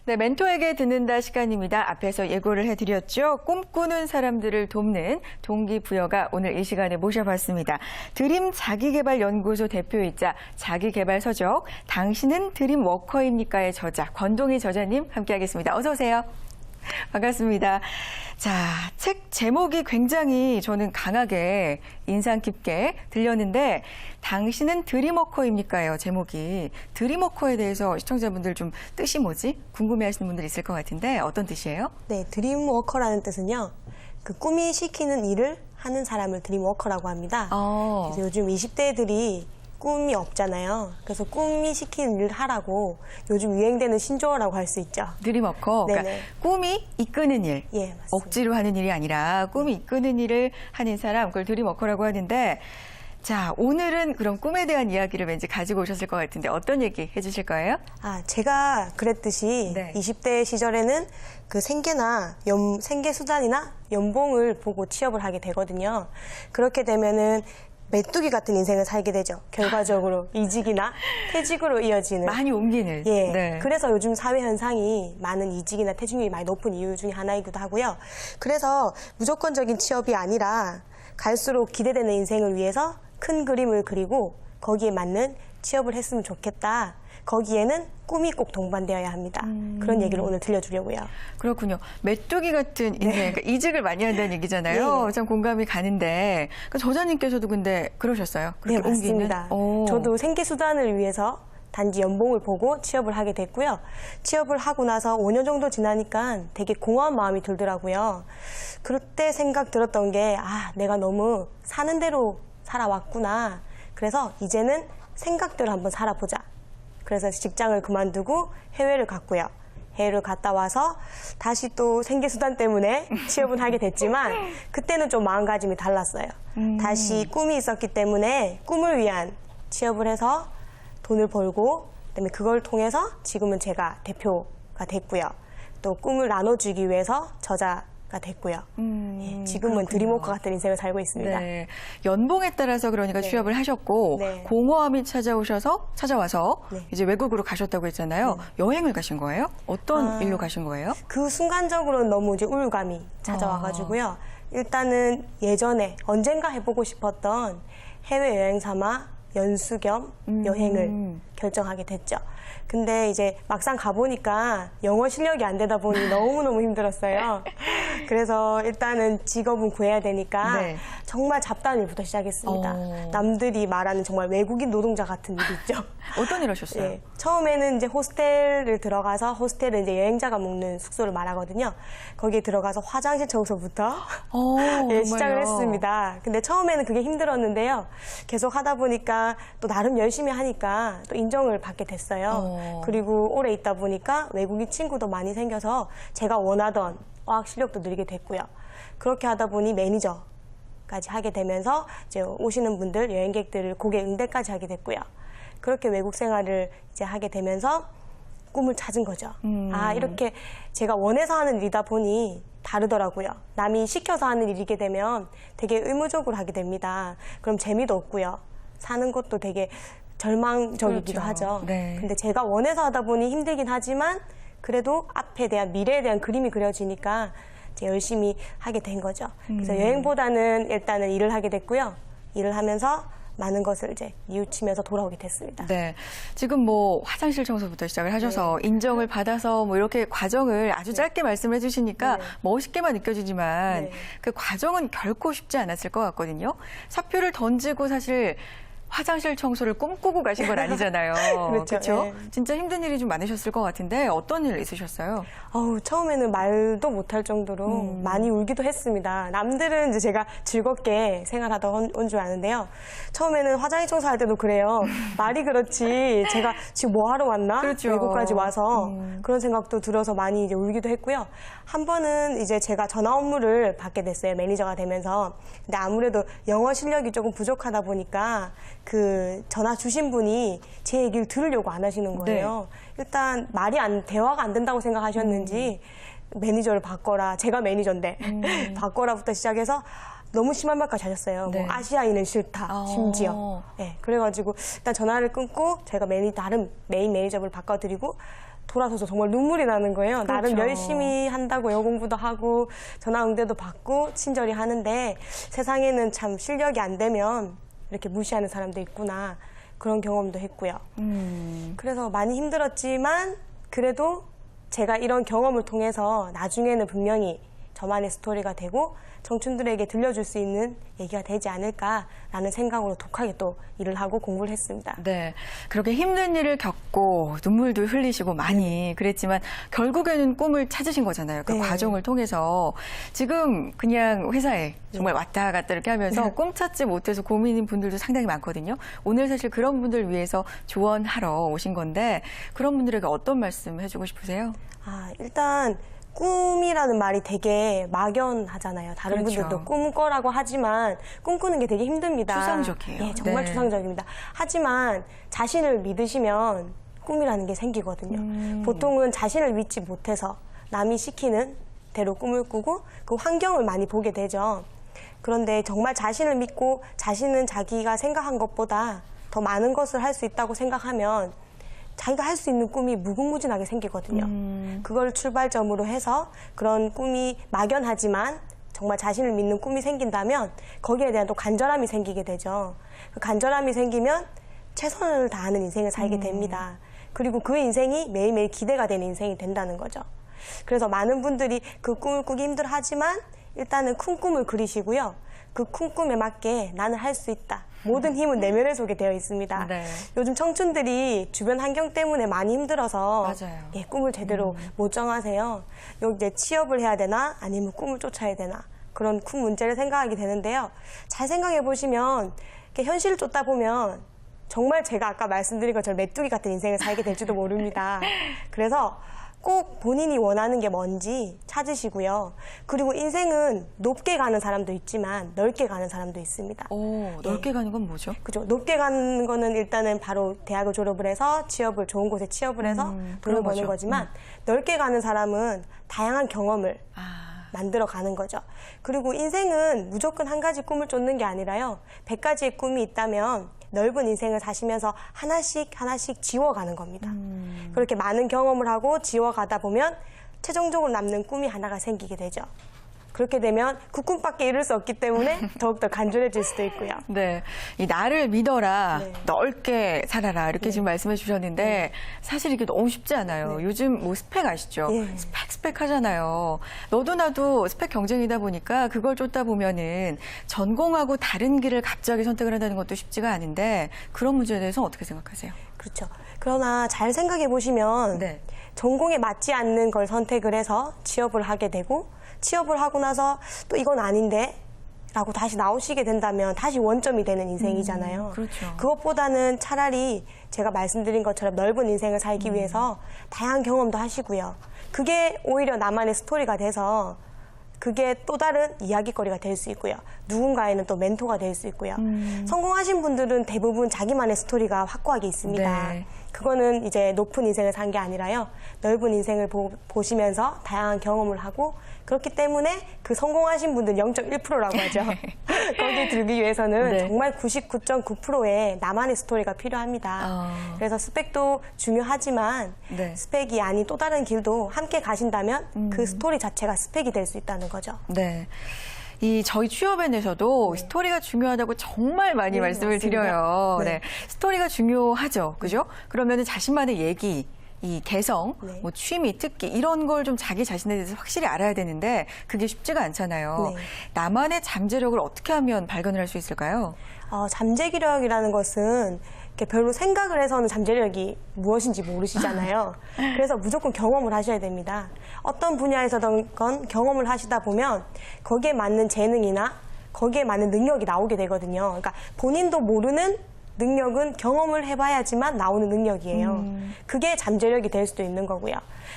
네, 멘토에게 듣는다 시간입니다. 앞에서 예고를 해드렸죠. 꿈꾸는 사람들을 돕는 동기부여가 오늘 이 시간에 모셔봤습니다. 드림 자기개발연구소 대표이자 자기개발 서적 당신은 드림 워커입니까의 저자 권동희 저자님 함께하겠습니다. 어서 오세요. 반갑습니다. 자, 책 제목이 굉장히 저는 강하게 인상 깊게 들렸는데 당신은 드림워커입니까요? 제목이. 드림워커에 대해서 시청자분들 좀 뜻이 뭐지? 궁금해하시는 분들 있을 것 같은데 어떤 뜻이에요? 네, 드림워커라는 뜻은요. 그 꿈이 시키는 일을 하는 사람을 드림워커라고 합니다. 그래서 요즘 20대들이 꿈이 없잖아요. 그래서 꿈이 시키는 일을 하라고 요즘 유행되는 신조어라고 할 수 있죠. 드림워커. 그러니까 꿈이 이끄는 일. 예, 맞습니다. 억지로 하는 일이 아니라 꿈이 이끄는 일을 하는 사람, 그걸 드림워커라고 하는데 자, 오늘은 그럼 꿈에 대한 이야기를 왠지 가지고 오셨을 것 같은데 어떤 얘기 해주실 거예요? 제가 그랬듯이 20대 시절에는 그 생계 수단이나 연봉을 보고 취업을 하게 되거든요. 그렇게 되면은 메뚜기 같은 인생을 살게 되죠. 결과적으로 이직이나 퇴직으로 이어지는. 많이 옮기는. 예. 네. 그래서 요즘 사회 현상이 많은 이직이나 퇴직률이 많이 높은 이유 중에 하나이기도 하고요. 그래서 무조건적인 취업이 아니라 갈수록 기대되는 인생을 위해서 큰 그림을 그리고 거기에 맞는 취업을 했으면 좋겠다. 거기에는 꿈이 꼭 동반되어야 합니다. 그런 얘기를 오늘 들려주려고요. 그렇군요. 메뚜기 같은 인생, 그러니까 이직을 많이 한다는 얘기잖아요. 참 공감이 가는데 저자님께서도 근데 그러셨어요? 네, 맞습니다. 저도 생계수단을 위해서 단지 연봉을 보고 취업을 하게 됐고요. 취업을 하고 나서 5년 정도 지나니까 되게 공허한 마음이 들더라고요. 그때 생각 들었던 게 내가 너무 사는 대로 살아왔구나. 그래서 이제는 생각대로 한번 살아보자. 그래서 직장을 그만두고 해외를 갔고요. 해외를 갔다 와서 다시 또 생계수단 때문에 취업은 하게 됐지만 그때는 좀 마음가짐이 달랐어요. 다시 꿈이 있었기 때문에 꿈을 위한 취업을 해서 돈을 벌고 그다음에 그걸 통해서 지금은 제가 대표가 됐고요. 또 꿈을 나눠주기 위해서 저자가 됐고요. 지금은 드림워커 같은 인생을 살고 있습니다. 네. 연봉에 따라서 그러니까 취업을 하셨고 공허함이 찾아와서 이제 외국으로 가셨다고 했잖아요. 여행을 가신 거예요? 어떤 일로 가신 거예요? 그 순간적으로는 너무 이제 우울감이 찾아와가지고요. 일단은 예전에 언젠가 해보고 싶었던 해외여행 삼아 연수 겸 여행을 결정하게 됐죠. 근데 이제 막상 가보니까 영어 실력이 안 되다 보니 너무너무 힘들었어요. 그래서 일단은 직업은 구해야 되니까 정말 잡다한 일부터 시작했습니다. 남들이 말하는 정말 외국인 노동자 같은 일이 있죠. 어떤 일 하셨어요? 네. 처음에는 이제 호스텔을 들어가서 호스텔은 이제 여행자가 묵는 숙소를 말하거든요. 거기에 들어가서 화장실 청소부터 시작을 했습니다. 근데 처음에는 그게 힘들었는데요. 계속 하다 보니까 또 나름 열심히 하니까 또 인정을 받게 됐어요. 그리고 오래 있다 보니까 외국인 친구도 많이 생겨서 제가 원하던 어학 실력도 늘게 됐고요. 그렇게 하다 보니 매니저까지 하게 되면서 이제 오시는 분들, 여행객들을 고객 응대까지 하게 됐고요. 그렇게 외국 생활을 이제 하게 되면서 꿈을 찾은 거죠. 이렇게 제가 원해서 하는 일이다 보니 다르더라고요. 남이 시켜서 하는 일이게 되면 되게 의무적으로 하게 됩니다. 그럼 재미도 없고요. 사는 것도 되게 절망적이기도 하죠. 근데 제가 원해서 하다 보니 힘들긴 하지만 그래도 앞에 대한 미래에 대한 그림이 그려지니까 이제 열심히 하게 된 거죠. 그래서 여행보다는 일단은 일을 하게 됐고요. 일을 하면서 많은 것을 이제 뉘우치면서 돌아오게 됐습니다. 네. 지금 뭐 화장실 청소부터 시작을 하셔서 인정을 받아서 뭐 이렇게 과정을 아주 짧게 말씀을 해주시니까 멋있게만 느껴지지만 그 과정은 결코 쉽지 않았을 것 같거든요. 사표를 던지고 사실 화장실 청소를 꿈꾸고 가신 건 아니잖아요. 그렇죠? 진짜 힘든 일이 좀 많으셨을 것 같은데 어떤 일 있으셨어요? 처음에는 말도 못할 정도로 많이 울기도 했습니다. 남들은 이제 제가 즐겁게 생활하다 온 줄 아는데요. 처음에는 화장실 청소할 때도 그래요. 말이 그렇지 제가 지금 뭐 하러 왔나? 외국까지 와서 그런 생각도 들어서 많이 이제 울기도 했고요. 한 번은 이제 제가 전화 업무를 받게 됐어요. 매니저가 되면서. 근데 아무래도 영어 실력이 조금 부족하다 보니까 그 전화 주신 분이 제 얘기를 들으려고 안 하시는 거예요. 일단 대화가 안 된다고 생각하셨는지 매니저를 바꿔라. 제가 매니저인데 바꿔라부터 시작해서 너무 심한 말까지 하셨어요. 뭐 아시아인은 싫다. 심지어. 그래가지고 일단 전화를 끊고 제가 다른 메인 매니저를 바꿔드리고 돌아서서 정말 눈물이 나는 거예요. 그렇죠. 나름 열심히 한다고 여공부도 하고 전화 응대도 받고 친절히 하는데 세상에는 참 실력이 안 되면 이렇게 무시하는 사람도 있구나. 그런 경험도 했고요. 그래서 많이 힘들었지만 그래도 제가 이런 경험을 통해서 나중에는 분명히 저만의 스토리가 되고 청춘들에게 들려줄 수 있는 얘기가 되지 않을까라는 생각으로 독하게 또 일을 하고 공부를 했습니다. 네, 그렇게 힘든 일을 겪고 눈물도 흘리시고 많이 그랬지만 결국에는 꿈을 찾으신 거잖아요. 그 네. 과정을 통해서 지금 그냥 회사에 정말 왔다 갔다 이렇게 하면서 꿈 찾지 못해서 고민인 분들도 상당히 많거든요. 오늘 사실 그런 분들 위해서 조언하러 오신 건데 그런 분들에게 어떤 말씀 해주고 싶으세요? 일단 꿈이라는 말이 되게 막연하잖아요. 다른 그렇죠. 분들도 꿈꿔라고 하지만 꿈꾸는 게 되게 힘듭니다. 추상적이에요. 예, 정말 네. 추상적입니다. 하지만 자신을 믿으시면 꿈이라는 게 생기거든요. 보통은 자신을 믿지 못해서 남이 시키는 대로 꿈을 꾸고 그 환경을 많이 보게 되죠. 그런데 정말 자신을 믿고 자신은 자기가 생각한 것보다 더 많은 것을 할 수 있다고 생각하면 자기가 할 수 있는 꿈이 무궁무진하게 생기거든요. 그걸 출발점으로 해서 그런 꿈이 막연하지만 정말 자신을 믿는 꿈이 생긴다면 거기에 대한 또 간절함이 생기게 되죠. 그 간절함이 생기면 최선을 다하는 인생을 살게 됩니다. 그리고 그 인생이 매일매일 기대가 되는 인생이 된다는 거죠. 그래서 많은 분들이 그 꿈을 꾸기 힘들어하지만 일단은 큰 꿈을 그리시고요. 그 큰 꿈에 맞게 나는 할 수 있다. 모든 힘은 내면에 속에 되어 있습니다. 네. 요즘 청춘들이 주변 환경 때문에 많이 힘들어서 맞아요. 예, 꿈을 제대로 못 정하세요. 여기 이제 취업을 해야 되나 아니면 꿈을 쫓아야 되나 그런 큰 문제를 생각하게 되는데요. 잘 생각해 보시면 이렇게 현실을 쫓다 보면 정말 제가 아까 말씀드린 것처럼 메뚜기 같은 인생을 살게 될지도 모릅니다. 그래서 꼭 본인이 원하는 게 뭔지 찾으시고요. 그리고 인생은 높게 가는 사람도 있지만 넓게 가는 사람도 있습니다. 오, 넓게 가는 건 뭐죠? 그죠. 높게 가는 거는 일단은 바로 대학을 졸업을 해서 좋은 곳에 취업을 해서 돈을 그런 버는 거죠. 거지만 넓게 가는 사람은 다양한 경험을 만들어 가는 거죠. 그리고 인생은 무조건 한 가지 꿈을 쫓는 게 아니라요. 100가지의 꿈이 있다면 넓은 인생을 사시면서 하나씩 지워가는 겁니다. 그렇게 많은 경험을 하고 지워가다 보면 최종적으로 남는 꿈이 하나가 생기게 되죠. 그렇게 되면 그 꿈밖에 이룰 수 없기 때문에 더욱더 간절해질 수도 있고요. 네, 이 나를 믿어라, 네. 넓게 살아라 이렇게 지금 말씀해 주셨는데 사실 이게 너무 쉽지 않아요. 요즘 뭐 스펙 아시죠? 예. 스펙 하잖아요. 너도 나도 스펙 경쟁이다 보니까 그걸 쫓다 보면은 전공하고 다른 길을 갑자기 선택을 한다는 것도 쉽지가 않은데 그런 문제에 대해서 어떻게 생각하세요? 그렇죠. 그러나 잘 생각해 보시면 네. 전공에 맞지 않는 걸 선택을 해서 취업을 하게 되고 취업을 하고 나서 또 이건 아닌데 라고 다시 나오시게 된다면 다시 원점이 되는 인생이잖아요. 그렇죠. 그것보다는 차라리 제가 말씀드린 것처럼 넓은 인생을 살기 위해서 다양한 경험도 하시고요. 그게 오히려 나만의 스토리가 돼서 그게 또 다른 이야기거리가 될 수 있고요. 누군가에는 또 멘토가 될 수 있고요. 성공하신 분들은 대부분 자기만의 스토리가 확고하게 있습니다. 네. 그거는 이제 높은 인생을 산 게 아니라요. 넓은 인생을 보시면서 다양한 경험을 하고 그렇기 때문에 그 성공하신 분들 0.1%라고 하죠. 거기 들기 위해서는 네. 정말 99.9%의 나만의 스토리가 필요합니다. 그래서 스펙도 중요하지만 네. 스펙이 아닌 또 다른 길도 함께 가신다면 그 스토리 자체가 스펙이 될 수 있다는 거죠. 네. 이 저희 취업엔에서도 스토리가 중요하다고 정말 많이 말씀을 맞습니다. 드려요. 네. 네. 스토리가 중요하죠. 그죠? 그러면 자신만의 얘기, 이 개성, 네. 뭐 취미, 특기 이런 걸 좀 자기 자신에 대해서 확실히 알아야 되는데 그게 쉽지가 않잖아요. 네. 나만의 잠재력을 어떻게 하면 발견을 할 수 있을까요? 잠재기력이라는 것은 이렇게 별로 생각을 해서는 잠재력이 무엇인지 모르시잖아요. 그래서 무조건 경험을 하셔야 됩니다. 어떤 분야에서든 경험을 하시다 보면 거기에 맞는 재능이나 거기에 맞는 능력이 나오게 되거든요. 그러니까 본인도 모르는 능력은 경험을 해봐야지만 나오는 능력이에요. 그게 잠재력이 될 수도 있는 거고요.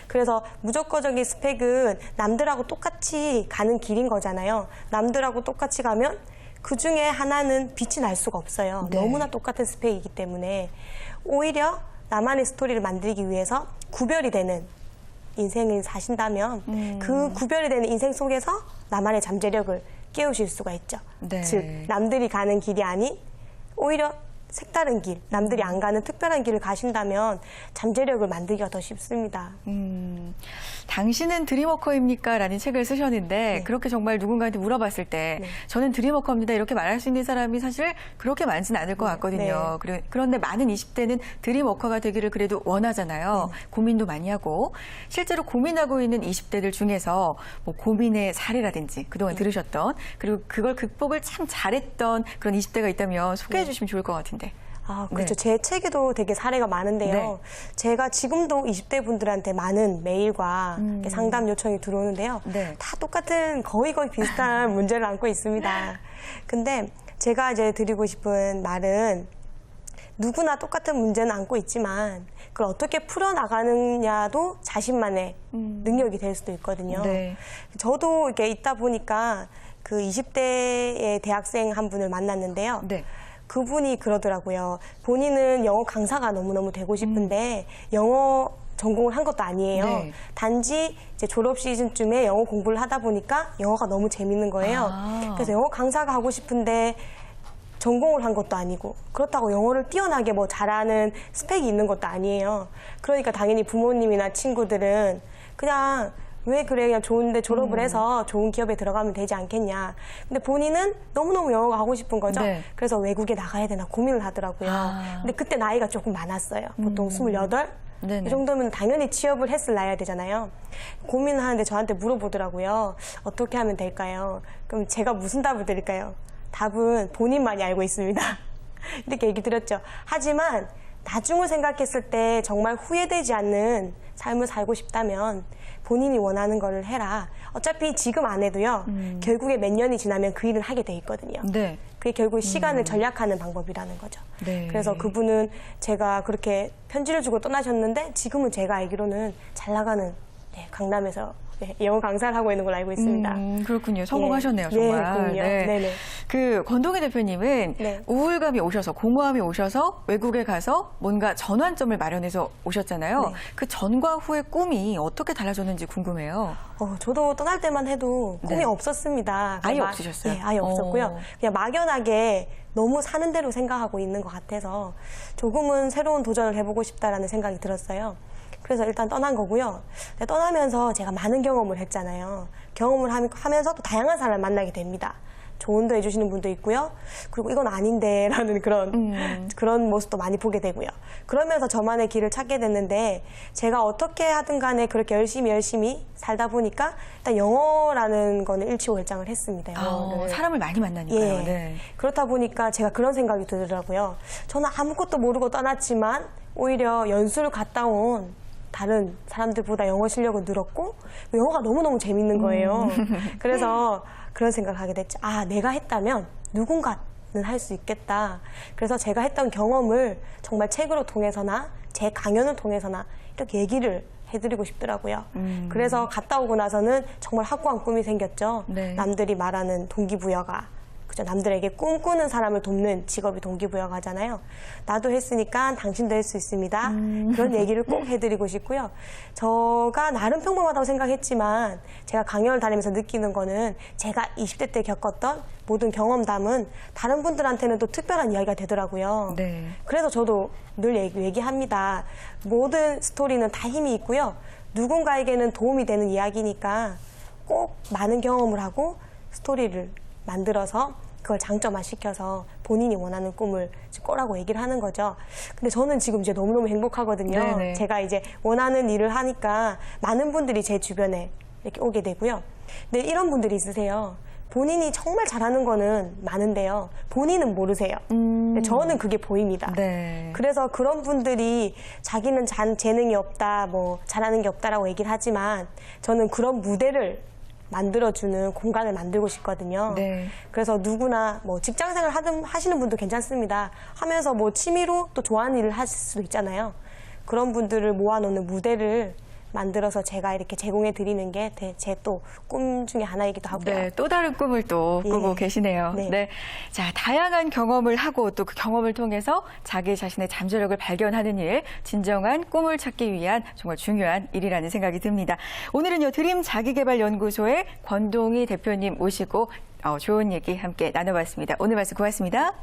그래서 무조건적인 스펙은 남들하고 똑같이 가는 길인 거잖아요. 남들하고 똑같이 가면 그 중에 하나는 빛이 날 수가 없어요. 네. 너무나 똑같은 스펙이기 때문에 오히려 나만의 스토리를 만들기 위해서 구별이 되는 인생을 사신다면 그 구별이 되는 인생 속에서 나만의 잠재력을 깨우실 수가 있죠. 네. 즉 남들이 가는 길이 아닌 오히려 색다른 길, 남들이 안 가는 특별한 길을 가신다면 잠재력을 만들기가 더 쉽습니다. 당신은 드림워커입니까? 라는 책을 쓰셨는데 그렇게 정말 누군가한테 물어봤을 때 저는 드림워커입니다. 이렇게 말할 수 있는 사람이 사실 그렇게 많지는 않을 것 같거든요. 그런데 많은 20대는 드림워커가 되기를 그래도 원하잖아요. 고민도 많이 하고 실제로 고민하고 있는 20대들 중에서 뭐 고민의 사례라든지 그동안 들으셨던 그리고 그걸 극복을 참 잘했던 그런 20대가 있다면 소개해 주시면 좋을 것 같은데. 아, 그렇죠. 제 책에도 되게 사례가 많은데요. 제가 지금도 20대 분들한테 많은 메일과 상담 요청이 들어오는데요. 다 똑같은 거의 비슷한 문제를 안고 있습니다. 근데 제가 이제 드리고 싶은 말은 누구나 똑같은 문제는 안고 있지만 그걸 어떻게 풀어나가느냐도 자신만의 능력이 될 수도 있거든요. 저도 이렇게 있다 보니까 그 20대의 대학생 한 분을 만났는데요. 그분이 그러더라고요. 본인은 영어 강사가 너무너무 되고 싶은데 영어 전공을 한 것도 아니에요. 단지 이제 졸업 시즌쯤에 영어 공부를 하다 보니까 영어가 너무 재밌는 거예요. 그래서 영어 강사가 하고 싶은데 전공을 한 것도 아니고 그렇다고 영어를 뛰어나게 뭐 잘하는 스펙이 있는 것도 아니에요. 그러니까 당연히 부모님이나 친구들은 그냥 왜 그래 그냥 좋은데 졸업을 해서 좋은 기업에 들어가면 되지 않겠냐. 근데 본인은 너무너무 영어가 하고 싶은 거죠. 그래서 외국에 나가야 되나 고민을 하더라고요. 근데 그때 나이가 조금 많았어요. 보통 28? 이 정도면 당연히 취업을 했을 나이야 되잖아요. 고민을 하는데 저한테 물어보더라고요. 어떻게 하면 될까요? 그럼 제가 무슨 답을 드릴까요? 답은 본인만이 알고 있습니다. 이렇게 얘기 드렸죠. 하지만 나중을 생각했을 때 정말 후회되지 않는 삶을 살고 싶다면 본인이 원하는 거를 해라. 어차피 지금 안 해도요. 결국에 몇 년이 지나면 그 일을 하게 돼 있거든요. 그게 결국 시간을 전략하는 방법이라는 거죠. 그래서 그분은 제가 그렇게 편지를 주고 떠나셨는데 지금은 제가 알기로는 잘 나가는 강남에서 영어 강사를 하고 있는 걸 알고 있습니다. 그렇군요. 성공하셨네요, 정말. 그 권동희 대표님은 우울감이 오셔서 공허함이 오셔서 외국에 가서 뭔가 전환점을 마련해서 오셨잖아요. 그 전과 후의 꿈이 어떻게 달라졌는지 궁금해요. 저도 떠날 때만 해도 꿈이 없었습니다. 아예 없으셨어요? 네, 아예 없었고요. 그냥 막연하게 너무 사는 대로 생각하고 있는 것 같아서 조금은 새로운 도전을 해보고 싶다라는 생각이 들었어요. 그래서 일단 떠난 거고요. 떠나면서 제가 많은 경험을 했잖아요. 경험을 하면서 또 다양한 사람을 만나게 됩니다. 조언도 해주시는 분도 있고요. 그리고 이건 아닌데 라는 그런 모습도 많이 보게 되고요. 그러면서 저만의 길을 찾게 됐는데 제가 어떻게 하든 간에 그렇게 열심히 살다 보니까 일단 영어라는 거는 일취월장을 했습니다. 영어를. 사람을 많이 만나니까요. 그렇다 보니까 제가 그런 생각이 들더라고요. 저는 아무것도 모르고 떠났지만 오히려 연수를 갔다 온 다른 사람들보다 영어 실력은 늘었고 영어가 너무너무 재밌는 거예요. 그래서 그런 생각을 하게 됐죠. 아, 내가 했다면 누군가는 할 수 있겠다. 그래서 제가 했던 경험을 정말 책으로 통해서나 제 강연을 통해서나 이렇게 얘기를 해드리고 싶더라고요. 그래서 갔다 오고 나서는 정말 확고한 꿈이 생겼죠. 남들이 말하는 동기부여가. 남들에게 꿈꾸는 사람을 돕는 직업이 동기부여가잖아요. 나도 했으니까 당신도 할 수 있습니다. 그런 얘기를 꼭 해드리고 싶고요. 제가 나름 평범하다고 생각했지만 제가 강연을 다니면서 느끼는 거는 제가 20대 때 겪었던 모든 경험담은 다른 분들한테는 또 특별한 이야기가 되더라고요. 그래서 저도 늘 얘기합니다. 모든 스토리는 다 힘이 있고요. 누군가에게는 도움이 되는 이야기니까 꼭 많은 경험을 하고 스토리를 만들어서 그걸 장점화시켜서 본인이 원하는 꿈을 꿔라고 얘기를 하는 거죠. 근데 저는 지금 이제 너무너무 행복하거든요. 제가 이제 원하는 일을 하니까 많은 분들이 제 주변에 이렇게 오게 되고요. 근데 이런 분들이 있으세요. 본인이 정말 잘하는 거는 많은데요. 본인은 모르세요. 근데 저는 그게 보입니다. 그래서 그런 분들이 자기는 재능이 없다, 뭐 잘하는 게 없다라고 얘기를 하지만 저는 그런 무대를 만들어주는 공간을 만들고 싶거든요. 그래서 누구나 뭐 직장생활 하시는 분도 괜찮습니다. 하면서 뭐 취미로 또 좋아하는 일을 하실 수도 있잖아요. 그런 분들을 모아놓는 무대를 만들어서 제가 이렇게 제공해 드리는 게 제 또 꿈 중에 하나이기도 하고요. 또 다른 꿈을 또 꾸고 계시네요. 자, 다양한 경험을 하고 또 그 경험을 통해서 자기 자신의 잠재력을 발견하는 일, 진정한 꿈을 찾기 위한 정말 중요한 일이라는 생각이 듭니다. 오늘은요, 드림 자기개발연구소의 권동희 대표님 모시고 좋은 얘기 함께 나눠봤습니다. 오늘 말씀 고맙습니다.